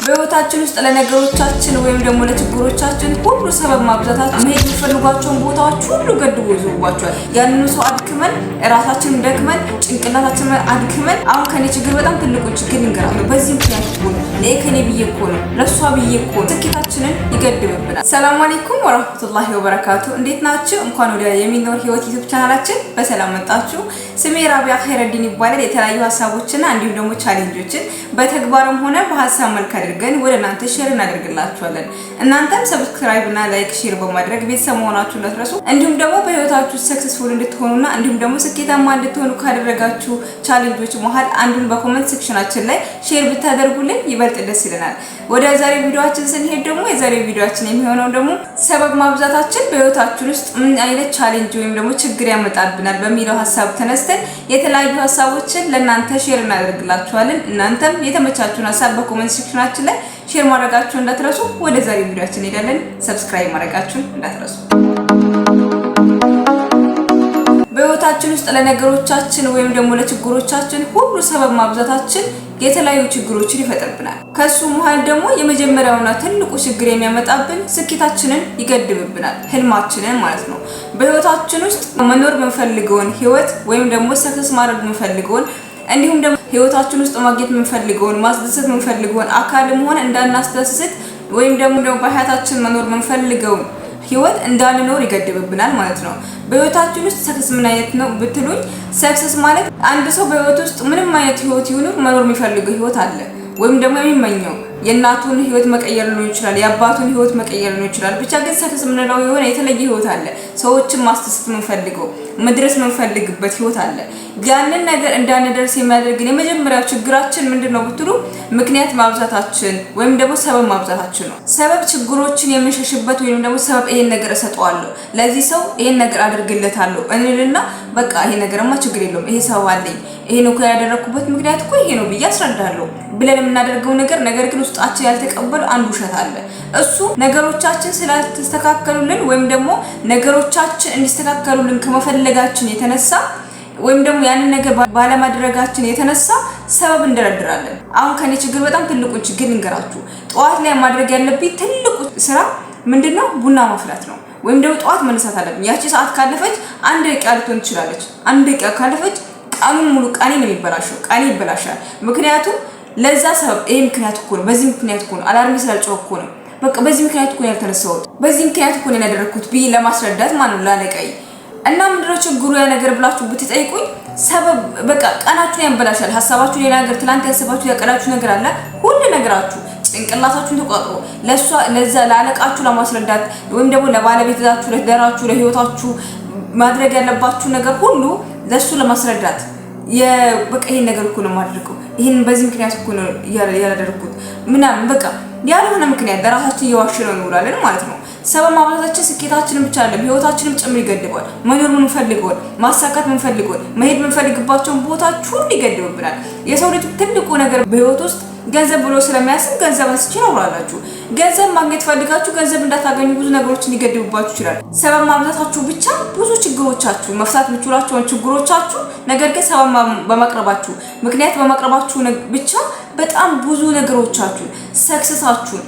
በህይወታችን ውስጥ ለነገሮቻችን ወይም ደግሞ ለችግሮቻችን ሁሉ ሰበብ ማብዛታችን መሄድ የሚፈልጓቸውን ቦታዎች ሁሉ ገድቦ ይዞባቸዋል። ያንኑ ሰው አድክመን ራሳችንን ደክመን ጭንቅላታችንን አድክመን አሁን ከኔ ችግር በጣም ትልቁ ችግር ልንገራችሁ። በዚህ ምክንያት እኮ ነው ለከኔ ብዬ እኮ ነው ለሷ ብዬ እኮ ነው ስኬታችንን ይገድብብናል። ሰላም አለይኩም ወራህመቱላሂ ወበረካቱ። እንዴት ናችሁ? እንኳን ወደ የሚኖር ህይወት ዩቲዩብ ቻናላችን በሰላም መጣችሁ። ስሜ ራቢያ ኸይረዲን ይባላል። የተለያዩ ሀሳቦችና እንዲሁም ደግሞ ቻሌንጆችን በተግባርም ሆነ በሀሳብ መልክ አድርገን ወደ እናንተ ሼር እናደርግላችኋለን። እናንተም ሰብስክራይብ እና ላይክ ሼር በማድረግ ቤተሰብ መሆናችሁን እንዳትረሱ። እንዲሁም ደግሞ በህይወታችሁ ሰክሰስፉል እንድትሆኑና እንዲሁም ደግሞ ስኬታማ እንድትሆኑ ካደረጋችሁ ቻሌንጆች መሃል አንዱን በኮሜንት ሴክሽናችን ላይ ሼር ብታደርጉልን ይበልጥ ደስ ይለናል። ወደ ዛሬው ቪዲዮአችን ስንሄድ ደግሞ የዛሬው ቪዲዮአችን የሚሆነው ደግሞ ሰበብ ማብዛታችን በህይወታችን ውስጥ ምን አይነት ቻሌንጅ ወይም ደግሞ ችግር ያመጣብናል በሚለው ሀሳብ ተነስተን የተለያዩ ሀሳቦችን ለእናንተ ሼር እናደርግላችኋለን። እናንተም የተመቻችሁን ሀሳብ በኮሜንት ሴክሽናችን ላይ ሼር ማድረጋችሁን እንዳትረሱ። ወደ ዛሬው ቪዲዮአችን እንሄዳለን። ሰብስክራይብ ማድረጋችሁን እንዳትረሱ። በህይወታችን ውስጥ ለነገሮቻችን ወይም ደግሞ ለችግሮቻችን ሁሉ ሰበብ ማብዛታችን የተለያዩ ችግሮችን ይፈጥርብናል። ከሱ መሃል ደግሞ የመጀመሪያውና ትልቁ ችግር የሚያመጣብን ስኬታችንን ይገድብብናል፣ ህልማችንን ማለት ነው። በህይወታችን ውስጥ መኖር የምንፈልገውን ህይወት ወይም ደግሞ ሰክሰስ ማድረግ የምንፈልገውን እንዲሁም ደግሞ ህይወታችን ውስጥ ማግኘት የምንፈልገውን ማስደሰት የምንፈልገውን አካልም ሆነ እንዳናስደስት ወይም ደግሞ በህይወታችን መኖር የምንፈልገውን ህይወት እንዳንኖር ይገድብብናል ማለት ነው። በህይወታችን ውስጥ ሰክሰስ ምን አይነት ነው ብትሉኝ፣ ሰክሰስ ማለት አንድ ሰው በህይወት ውስጥ ምንም አይነት ህይወት ይሁን መኖር የሚፈልገው ህይወት አለ ወይም ደግሞ የሚመኘው የእናቱን ህይወት መቀየር ሊሆን ይችላል፣ የአባቱን ህይወት መቀየር ሊሆን ይችላል። ብቻ ግን ሰክሰስ የምንለው የሆነ የተለየ ህይወት አለ። ሰዎችን ማስደሰት የምንፈልገው መድረስ የምንፈልግበት ህይወት አለ። ያንን ነገር እንዳንደርስ የሚያደርግን የመጀመሪያው ችግራችን ምንድነው ብትሉ ምክንያት ማብዛታችን ወይም ደግሞ ሰበብ ማብዛታችን ነው። ሰበብ ችግሮችን የምንሸሽበት ወይም ደግሞ ሰበብ ይሄን ነገር እሰጠዋለሁ፣ ለዚህ ሰው ይሄን ነገር አድርግለታለሁ እንልና በቃ ይሄ ነገርማ ችግር የለውም ይሄ ሰበብ አለኝ ይሄ ነው ያደረኩበት ምክንያት እኮ ይሄ ነው ብዬ አስረዳለሁ ብለን የምናደርገው ነገር ግን ውስጣችን ያልተቀበለ አንድ ውሸት አለ። እሱ ነገሮቻችን ስላልተስተካከሉልን ወይም ደግሞ ነገሮቻችን እንዲስተካከሉልን ከመፈለጋችን የተነሳ ወይም ደግሞ ያንን ነገር ባለማድረጋችን የተነሳ ሰበብ እንደረድራለን። አሁን ከኔ ችግር በጣም ትልቁ ችግር ልንገራችሁ። ጠዋት ላይ ማድረግ ያለብኝ ትልቁ ስራ ምንድነው? ቡና ማፍላት ነው። ወይም ደግሞ ጠዋት መነሳት አለብኝ። ያቺ ሰዓት ካለፈች አንድ ደቂቃ ልትሆን ትችላለች። አንድ ደቂቃ ካለፈች ቀኑን ሙሉ ቀኔ ነው የሚበላሸው። ቀኔ ይበላሻል። ምክንያቱም ለዛ ሰበብ ይሄ ምክንያት እኮ ነው፣ በዚህ ምክንያት እኮ ነው፣ አላርም ስላልጮህ እኮ ነው፣ በቃ በዚህ ምክንያት እኮ ነው ያልተነሳሁት፣ በዚህ ምክንያት እኮ ነው ያደረኩት ብዬ ለማስረዳት ማለት ነው ላለቀይ። እና ምንድነው ችግሩ ያ ነገር ብላችሁ ብትጠይቁኝ ሰበብ በቃ ቀናችሁን ያበላሻል። ሀሳባችሁ ሌላ ነገር ትላንት ያሰባችሁ ያቀዳችሁ ነገር አለ። ሁሉ ነገራችሁ ጭንቅላታችሁን ተቋጥሮ ለዛ ላለቃችሁ ለማስረዳት ወይም ደግሞ ለባለቤታችሁ፣ ለትዳራችሁ፣ ለህይወታችሁ ማድረግ ያለባችሁ ነገር ሁሉ ለሱ ለማስረዳት በቃ ይሄን ነገር እኮ ነው የማደርገው፣ ይሄን በዚህ ምክንያት እኮ ነው ያላደረኩት ምናምን በቃ ያልሆነ ምክንያት ለራሳችን እየዋሸነው እንውላለን ማለት ነው። ሰበብ ማብዛታችን ስኬታችንን ብቻ አይደለም ህይወታችንን ጭምር ይገድባል። መኖር የምንፈልገውን ማሳካት የምንፈልገውን መሄድ የምንፈልግባቸውን ቦታዎች ሁሉ ይገድብብናል። የሰው ልጅ ትልቁ ነገር በህይወት ውስጥ ገንዘብ ብሎ ስለሚያስብ ገንዘብ አንስቼ ነው ብላላችሁ። ገንዘብ ማግኘት ፈልጋችሁ ገንዘብ እንዳታገኙ ብዙ ነገሮችን ሊገድብባችሁ ይችላል። ሰበብ ማብዛታችሁ ብቻ ብዙ ችግሮቻችሁ መፍታት የምትችሏቸውን ችግሮቻችሁ ነገር ግን ሰበብ በማቅረባችሁ ምክንያት በማቅረባችሁ ብቻ በጣም ብዙ ነገሮቻችሁ ሰክሰሳችሁን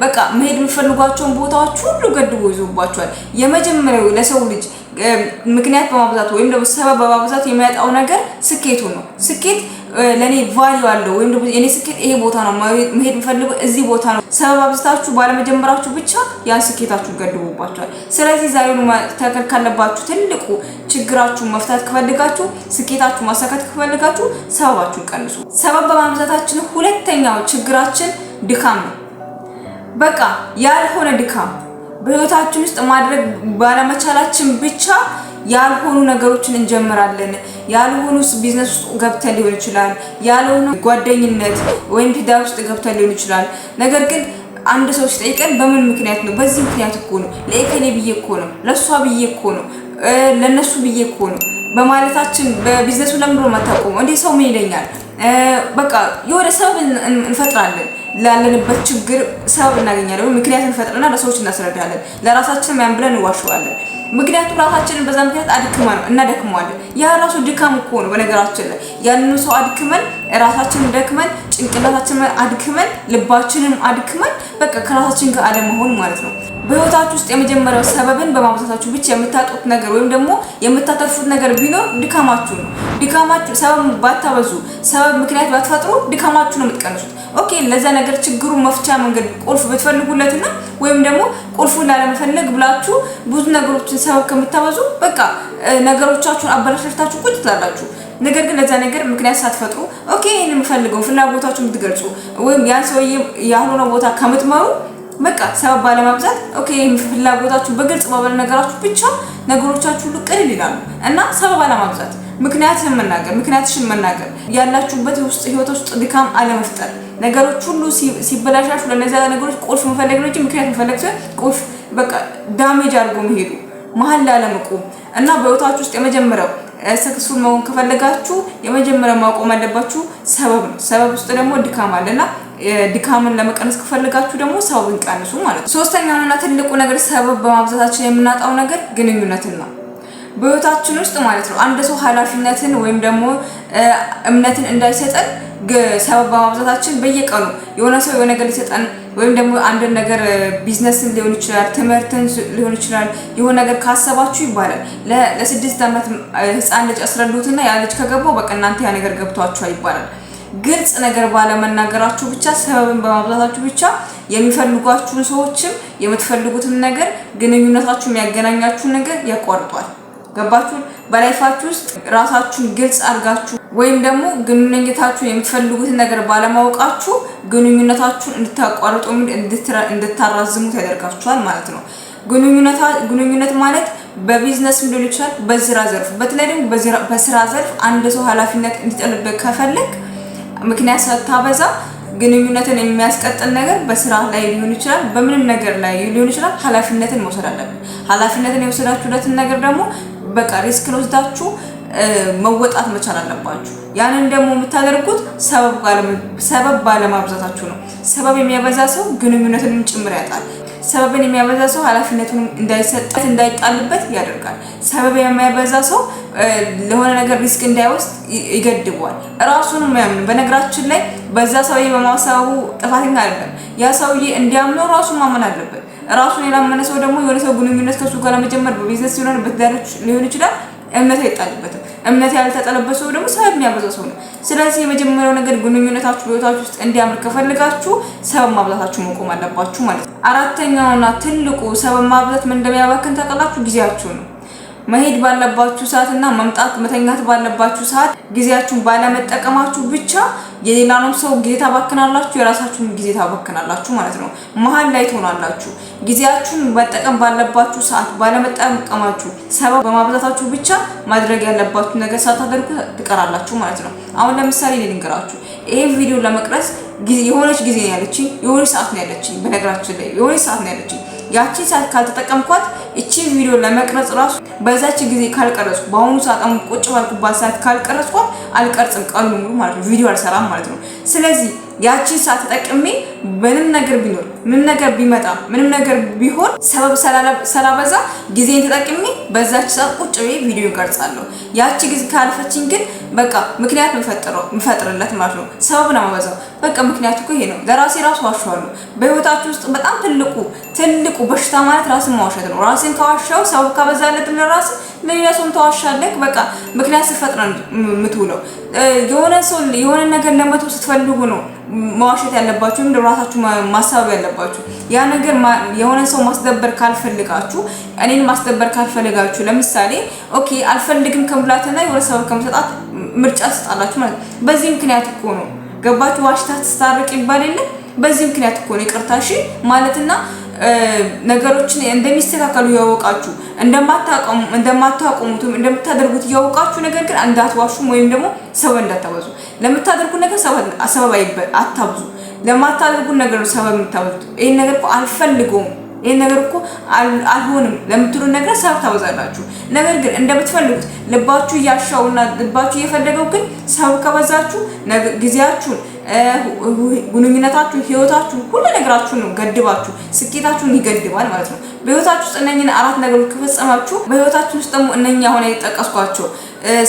በቃ መሄድ የምትፈልጓቸውን ቦታዎች ሁሉ ገድቦ ይዞባችኋል። የመጀመሪያው ለሰው ልጅ ምክንያት በማብዛት ወይም ደግሞ ሰበብ በማብዛት የሚያጣው ነገር ስኬቱ ነው። ስኬት ለኔ ቫልዩ አለው ወይም ደግሞ የኔ ስኬት ይሄ ቦታ ነው መሄድ የምፈልገው እዚህ ቦታ ነው። ሰበብ አብዝታችሁ ባለመጀመራችሁ ብቻ ያን ስኬታችሁ ገድቦባችኋል። ስለዚህ ዛሬ ነው ማስተካከል ካለባችሁ ትልቁ ችግራችሁን መፍታት ከፈልጋችሁ ስኬታችሁ ማሳካት ከፈልጋችሁ ሰበባችሁን ቀንሱ። ሰበብ በማብዛታችን ሁለተኛው ችግራችን ድካም ነው። በቃ ያልሆነ ድካም በህይወታችን ውስጥ ማድረግ ባለመቻላችን ብቻ ያልሆኑ ነገሮችን እንጀምራለን። ያልሆኑ ቢዝነስ ውስጥ ገብተን ሊሆን ይችላል፣ ያልሆኑ ጓደኝነት ወይም ትዳር ውስጥ ገብተን ሊሆን ይችላል። ነገር ግን አንድ ሰው ሲጠይቀን በምን ምክንያት ነው? በዚህ ምክንያት እኮ ነው፣ ለእከሌ ብዬ እኮ ነው፣ ለሷ ብዬ እኮ ነው፣ ለነሱ ብዬ እኮ ነው በማለታችን በቢዝነሱ ለምንድነው የማታቆመው? እንዴ ሰው ምን ይለኛል? በቃ የሆነ ሰበብ እንፈጥራለን። ላለንበት ችግር ሰበብ እናገኛለን፣ ምክንያት እንፈጥርና ለሰዎች እናስረዳለን። ለራሳችን ያን ብለን እንዋሸዋለን። ምክንያቱም ራሳችንን በዛ ምክንያት አድክመን እናደክመዋለን። ያ ራሱ ድካም እኮ ነው። በነገራችን ላይ ያንን ሰው አድክመን ራሳችንን ደክመን ጭንቅላታችንን አድክመን ልባችንን አድክመን በቃ ከራሳችን ጋር አለመሆን ማለት ነው። በህይወታችሁ ውስጥ የመጀመሪያው ሰበብን በማብዛታችሁ ብቻ የምታጡት ነገር ወይም ደግሞ የምታተርፉት ነገር ቢኖር ድካማችሁ ነው። ድካማችሁ ሰበብ ባታበዙ፣ ሰበብ ምክንያት ባትፈጥሩ ድካማችሁ ነው የምትቀንሱት። ኦኬ ለዛ ነገር ችግሩ መፍቻ መንገድ ቁልፍ ብትፈልጉለትና ወይም ደግሞ ቁልፉን ላለመፈለግ ብላችሁ ብዙ ነገሮችን ሰበብ ከምታበዙ በቃ ነገሮቻችሁን አበላሽታችሁ ቁጭ ትላላችሁ። ነገር ግን ለዛ ነገር ምክንያት ሳትፈጥሩ ኦኬ ይሄን የምፈልገው ፍላጎታችሁን የምትገልጹ ወይም ያን ሰውዬ ያልሆነ ቦታ ከምትመሩ በቃ ሰበብ ባለማብዛት ኦኬ ፍላጎታችሁ በግልጽ ባበል ነገራችሁ ብቻ ነገሮቻችሁ ሁሉ ቅልል ይላሉ። እና ሰበብ ባለማብዛት ምክንያትሽን መናገር ያላችሁበት ውስጥ ህይወት ውስጥ ድካም አለመፍጠር ነገሮች ሁሉ ሲበላሻሹ ለነዛ ነገሮች ቁልፍ መፈለግ ነው እንጂ ምክንያት መፈለግ ሳይሆን ቁልፍ በቃ ዳሜጅ አድርጎ መሄዱ መሀል ላይ አለመቆም እና በህይወታችሁ ውስጥ የመጀመሪያው ሰክሰስፉል መሆን ከፈለጋችሁ የመጀመሪያው ማቆም አለባችሁ ሰበብ ነው። ሰበብ ውስጥ ደግሞ ድካም አለና ድካምን ለመቀነስ ከፈለጋችሁ ደግሞ ሰበብን ቀንሱ ማለት ነው። ሶስተኛውና ትልቁ ነገር ሰበብ በማብዛታችን የምናጣው ነገር ግንኙነትን ነው በህይወታችን ውስጥ ማለት ነው። አንድ ሰው ኃላፊነትን ወይም ደግሞ እምነትን እንዳይሰጠን ሰበብ በማብዛታችን በየቀኑ የሆነ ሰው የሆነ ነገር ሊሰጠን ወይም ደግሞ አንድ ነገር ቢዝነስን ሊሆን ይችላል፣ ትምህርትን ሊሆን ይችላል፣ የሆነ ነገር ካሰባችሁ ይባላል ለ6 ዓመት ህፃን ልጅ አስረዱትና ያ ልጅ ከገባው በቃ እናንተ ያ ነገር ገብቷችኋል ይባላል። ግልጽ ነገር ባለመናገራችሁ ብቻ ሰበብን በማብዛታችሁ ብቻ የሚፈልጓችሁን ሰዎችም የምትፈልጉትን ነገር ግንኙነታችሁ የሚያገናኛችሁን ነገር ያቋርጧል። ገባችሁ? በላይፋችሁ ውስጥ ራሳችሁን ግልጽ አድርጋችሁ ወይም ደግሞ ግንኙነታችሁን የምትፈልጉትን ነገር ባለማወቃችሁ ግንኙነታችሁን እንድታቋርጡ እንድታራዝሙት ያደርጋችኋል ማለት ነው። ግንኙነት ማለት በቢዝነስም ሊሆን ይችላል፣ በስራ ዘርፍ በተለይ ደግሞ በስራ ዘርፍ አንድ ሰው ኃላፊነት እንዲጥልበት ከፈለግ ምክንያት ሳታበዛ ግንኙነትን የሚያስቀጥል ነገር በስራ ላይ ሊሆን ይችላል፣ በምንም ነገር ላይ ሊሆን ይችላል። ኃላፊነትን መውሰድ አለብን። ኃላፊነትን የወሰዳችሁለትን ነገር ደግሞ በቃ ሪስክ ወስዳችሁ መወጣት መቻል አለባችሁ። ያንን ደግሞ የምታደርጉት ሰበብ ባለማብዛታችሁ ነው። ሰበብ የሚያበዛ ሰው ግንኙነትንም ጭምር ያጣል። ሰበብን የሚያበዛ ሰው ኃላፊነቱን እንዳይጣልበት ያደርጋል። ሰበብ የሚያበዛ ሰው ለሆነ ነገር ሪስክ እንዳይወስድ ይገድበዋል። ራሱንም ያምን በነገራችን ላይ በዛ ሰውዬ በማሰቡ ጥፋተኛ አይደለም። ያ ሰውዬ እንዲያምነው ራሱን ማመን አለበት። ራሱን የላመነ ሰው ደግሞ የሆነ ሰው ግንኙነት ከሱ ጋር ለመጀመር በቢዝነስ ሊሆን ይችላል እምነት አይጣልበትም። እምነት ያልተጣለበት ሰው ደግሞ ሰበብ የሚያበዛ ሰው ነው። ስለዚህ የመጀመሪያው ነገር ግንኙነታችሁ በህይወታችሁ ውስጥ እንዲያምር ከፈለጋችሁ ሰበብ ማብዛታችሁ መቆም አለባችሁ ማለት ነው። አራተኛውና ትልቁ ሰበብ ማብዛት ምን እንደሚያባክን ታውቃላችሁ? ጊዜያችሁ ነው። መሄድ ባለባችሁ ሰዓትና መተኛት ባለባችሁ ሰዓት ጊዜያችሁን ባለመጠቀማችሁ ብቻ የሌላንም ሰው ጊዜ ታባክናላችሁ፣ የራሳችሁን ጊዜ ታባክናላችሁ ማለት ነው። መሀል ላይ ትሆናላችሁ። ጊዜያችሁን መጠቀም ባለባችሁ ሰዓት ባለመጠቀማችሁ ሰበብ በማብዛታችሁ ብቻ ማድረግ ያለባችሁ ነገር ሳታደርጉ ትቀራላችሁ ማለት ነው። አሁን ለምሳሌ ልንገራችሁ። ይሄን ቪዲዮ ለመቅረጽ የሆነች ጊዜ ነው ያለችኝ፣ የሆነች ሰዓት ነው ያለችኝ። በነገራችን ላይ የሆነች ሰዓት ነው ያለችኝ። ያቺ ሰዓት ካልተጠቀምኳት እቺ ቪዲዮ ለመቅረጽ ራሱ በዛች ጊዜ ካልቀረጽኩ በአሁኑ ሰዓት አሁን ቁጭ ባልኩባት ሰዓት ካልቀረጽኳት አልቀርጽም ቀኑን ሙሉ ማለት ነው። ቪዲዮ አልሰራም ማለት ነው። ስለዚህ ያቺ ሰዓት ተጠቅሜ ምንም ነገር ቢኖር ምንም ነገር ቢመጣ ምንም ነገር ቢሆን ሰበብ ሰላበዛ ጊዜን ተጠቅሜ በዛች ሰዓት ቁጭ ብዬ ቪዲዮ ቀርጻለሁ። ያቺ ጊዜ ካልፈችኝ ግን በቃ ምክንያት ምፈጥርለት ማለት ነው። ሰበብ ነው ማበዛው። በቃ ምክንያቱ እኮ ይሄ ነው። ለራሴ ራሱ ዋሻዋለሁ። በህይወታችሁ ውስጥ በጣም ትልቁ በሽታ ማለት ራስን ማዋሸት ነው። ራስን ከዋሻው ሰበብ ካበዛለት ለራስ ለሌላ ሰው ተዋሻለህ። በቃ ምክንያት ስትፈጥር የምትውለው የሆነ ነገር ለመተው ስትፈልጉ ነው መዋሸት ያለባችሁ። እንደ ራሳችሁ ማሳብ ያለባችሁ ያ ነገር የሆነ ሰው ማስደበር ካልፈልጋችሁ እኔን ማስደበር ካልፈልጋችሁ ለምሳሌ ኦኬ አልፈልግም ከብላትና የሆነ ሰው ከምሰጣት ምርጫ ትሰጣላችሁ ማለት በዚህ ምክንያት እኮ ነው። ገባችሁ? ዋሽታ ተስታርቅ ይባል የለ በዚህ ምክንያት እኮ ነው ይቅርታሽ ማለትና ነገሮችን እንደሚስተካከሉ ያወቃችሁ እንደማታቆሙት እንደምታደርጉት ያወቃችሁ ነገር ግን እንዳትዋሹም ወይም ደግሞ ሰበብ እንዳታበዙ። ለምታደርጉት ነገር ሰበብ አታብዙ። ለማታደርጉት ነገር ሰበብ የምታበዙት ይሄን ነገር እኮ አልፈልገውም ይሄን ነገር እኮ አልሆንም ለምትሉ ነገር ሰበብ ታበዛላችሁ። ነገር ግን እንደምትፈልጉት ልባችሁ ያሻውና ልባችሁ እየፈለገው ግን ሰበብ ከበዛችሁ ጊዜያችሁን ግንኙነታችሁ፣ ህይወታችሁ፣ ሁሉ ነገራችሁን ገድባችሁ ስኬታችሁን ይገድባል ማለት ነው። በህይወታችሁ ውስጥ እነኚህን 4 ነገሮች ከፈጸማችሁ በህይወታችሁ ውስጥ ደግሞ እነኛ ሆነ የጠቀስኳቸው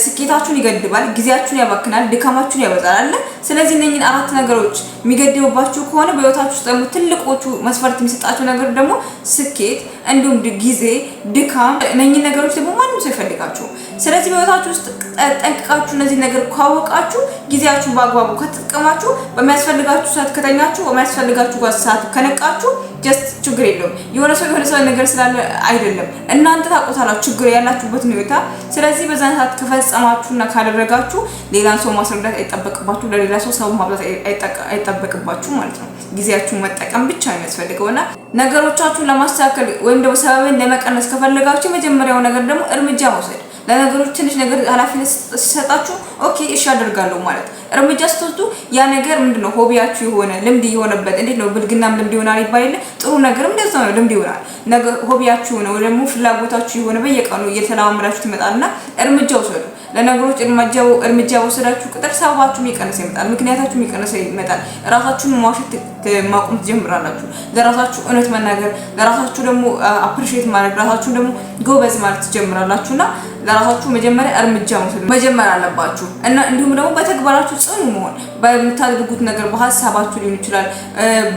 ስኬታችሁን ይገድባል፣ ጊዜያችሁን ያባክናል፣ ድካማችሁን ያበዛል አይደል? ስለዚህ እነኚህን 4 ነገሮች የሚገድቡባችሁ ከሆነ በህይወታችሁ ውስጥ ደግሞ ትልቆቹ መስፈርት የሚሰጣቸው ነገር ደግሞ ስኬት እንዲሁም ጊዜ፣ ድካም፣ እነኚህን ነገሮች ደግሞ ማንም ሰው ይፈልጋችሁ። ስለዚህ በህይወታችሁ ውስጥ ጠንቅቃችሁ እነዚህ ነገር ካወቃችሁ ጊዜያችሁን በአግባቡ ከተጠቀማችሁ በሚያስፈልጋችሁ ሰዓት ከተኛችሁ በሚያስፈልጋችሁ ሰዓት ከነቃችሁ ጀስት ችግር የለውም። የሆነ ሰው ነገር ስላለ አይደለም፣ እናንተ ታውቁታላችሁ ችግር ያላችሁበትን ሁኔታ። ስለዚህ በዛን ሰዓት ከፈጸማችሁና ካደረጋችሁ ሌላን ሰው ማስረዳት አይጠበቅባችሁ፣ ለሌላ ሰው ማብዛት አይጠበቅባችሁ ማለት ነው። ጊዜያችሁን መጠቀም ብቻ ነው የሚያስፈልገውና ነገሮቻችሁን ለማስተካከል ወይም ደግሞ ሰበብን ለመቀነስ ከፈለጋችሁ የመጀመሪያው ነገር ደግሞ እርምጃ መውሰድ። ለነገሮች ትንሽ ነገር ኃላፊነት ሲሰጣችሁ ኦኬ እሺ አደርጋለሁ ማለት እርምጃ ስትወስዱ ያ ነገር ምንድነው ሆቢያችሁ የሆነ ልምድ የሆነበት እንዴት ነው ብልግናም ልምድ ይሆናል ይባላል። ጥሩ ነገርም እንደዛ ነው ልምድ ይሆናል። ነገር ሆቢያችሁ ነው ደግሞ ፍላጎታችሁ የሆነ በየቀኑ እየተለማመዳችሁ ትመጣልና እርምጃ ወሰዱ። ለነገሮች እርምጃ ወሰዳችሁ ቁጥር ሰበባችሁም ይቀንስ ይመጣል፣ ምክንያታችሁም ይቀንስ ይመጣል። ራሳችሁን መዋሸት ማቆም ትጀምራላችሁ። ለራሳችሁ እውነት መናገር፣ ለራሳችሁ ደግሞ አፕሪሺየት ማድረግ፣ ራሳችሁን ደግሞ ጎበዝ ማለት ትጀምራላችሁና ለራሳችሁ መጀመሪያ እርምጃ መውሰድ መጀመር አለባችሁ እና እንዲሁም ደግሞ በተግባራችሁ ጽኑ መሆን። በምታደርጉት ነገር በሐሳባችሁ ሊሆን ይችላል፣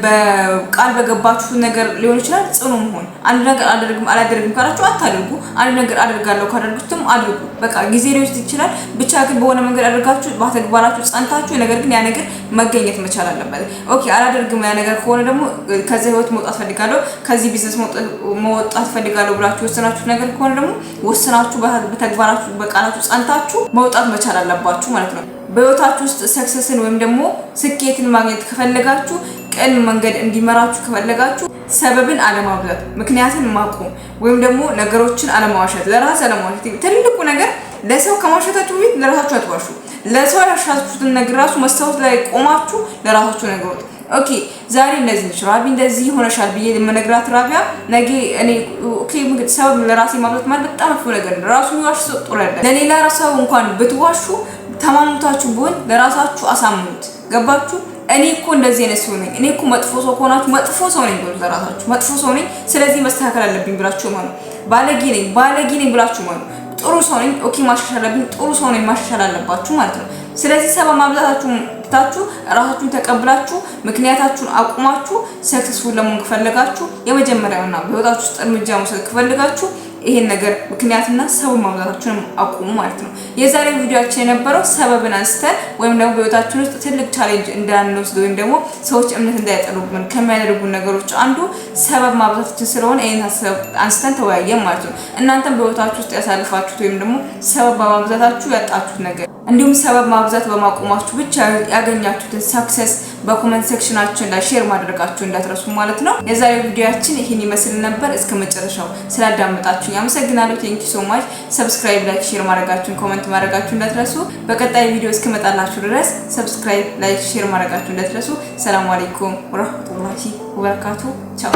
በቃል በገባችሁት ነገር ሊሆን ይችላል። ጽኑ መሆን። አንድ ነገር አላደርግም ካላችሁ አታድርጉ። አንድ ነገር አደርጋለሁ ካደረጋችሁም አድርጉ። በቃ ጊዜ ሊወስድ ይችላል፣ ብቻ ግን በሆነ መንገድ አድርጋችሁ በተግባራችሁ ጸንታችሁ፣ ነገር ግን ያ ነገር መገኘት መቻል አለበት። ኦኬ አላደርግም ያ ነገር ከሆነ ደግሞ ከዚህ ህይወት መውጣት ፈልጋለሁ፣ ከዚህ ቢዝነስ መውጣት ፈልጋለሁ ብላችሁ ወሰናችሁ ነገር ከሆነ ደግሞ ወሰናችሁ በተግባራችሁ በቃላችሁ ጸንታችሁ መውጣት መቻል አለባችሁ ማለት ነው። በህይወታችሁ ውስጥ ሰክሰስን ወይም ደግሞ ስኬትን ማግኘት ከፈለጋችሁ ቀን መንገድ እንዲመራችሁ ከፈለጋችሁ ሰበብን አለማብዛት፣ ምክንያትን ማቆም ወይም ደግሞ ነገሮችን አለማዋሸት፣ ለራስ አለማዋሸት። ትልቁ ነገር ለሰው ከማዋሸታችሁ በፊት ለራሳችሁ አትዋሹ። ለሰው ያሻችሁትን ነገር ራሱ መስታወት ላይ ቆማችሁ ለራሳችሁ ነገሩት። ኦኬ ዛሬ እንደዚህ ነሽ ራቢ እንደዚህ ሆነሻል ብዬ ለመነግራት ራቢያ ነገ እኔ ኦኬ ሰበብ ለራሴ ማብዛት ማለት በጣም መጥፎ ነገር ነው። ራሱ የሚዋሽ ሰው ጥሩ አይደለም። ለሌላ ሰው እንኳን ብትዋሹ ተማምታችሁ ቢሆን ለራሳችሁ አሳምኑት። ገባችሁ? እኔ እኮ እንደዚህ አይነት ሰው ነኝ፣ እኔ እኮ መጥፎ ሰው ከሆናችሁ መጥፎ ሰው ነኝ ብላችሁ ለራሳችሁ መጥፎ ሰው ነኝ ስለዚህ መስተካከል አለብኝ ብላችሁ ማለት ባለጌ ነኝ ብላችሁ ማለት ጥሩ ሰው ነኝ ኦኬ ማሻሻል አለብኝ፣ ጥሩ ሰው ነኝ ማሻሻል አለባችሁ ማለት ነው። ስለዚህ ሰበብ ማብዛታችሁን ትታችሁ ራሳችሁን ተቀብላችሁ ምክንያታችሁን አቁማችሁ ሰክሰስፉል ለመሆን ከፈለጋችሁ የመጀመሪያውና በህይወታችሁ ውስጥ እርምጃ መውሰድ ከፈለጋችሁ ይሄን ነገር ምክንያትና ሰበብ ማብዛታችሁን አቁሙ ማለት ነው። የዛሬው ቪዲዮአችን የነበረው ሰበብን አንስተን ወይም ደግሞ በህይወታችን ውስጥ ትልቅ ቻሌንጅ እንዳንወስድ ወይም ደግሞ ሰዎች እምነት እንዳይጠሉብን ከሚያደርጉ ነገሮች አንዱ ሰበብ ማብዛታችን ስለሆነ ይሄን አንስተን ተወያየን ማለት ነው። እናንተም በህይወታችሁ ውስጥ ያሳልፋችሁት ወይም ደግሞ ሰበብ ማብዛታችሁ ያጣችሁት ነገር እንዲሁም ሰበብ ማብዛት በማቆማችሁ ብቻ ያገኛችሁትን ሰክሰስ በኮሜንት ሴክሽናችን ላይ ሼር ማድረጋችሁ እንዳትረሱ ማለት ነው። የዛሬው ቪዲዮአችን ይሄን ይመስል ነበር። እስከ መጨረሻው ስላዳመጣችሁ አመሰግናለሁ። ቴንክ ዩ ሶ ማች። ሰብስክራይብ፣ ላይክ፣ ሼር ማድረጋችሁን ኮሜንት ማድረጋችሁ እንዳትረሱ። በቀጣይ ቪዲዮ እስከመጣላችሁ ድረስ ሰብስክራይብ፣ ላይክ፣ ሼር ማድረጋችሁ እንዳትረሱ። ሰላም አለይኩም ወራህመቱላሂ ወበረካቱ። ቻው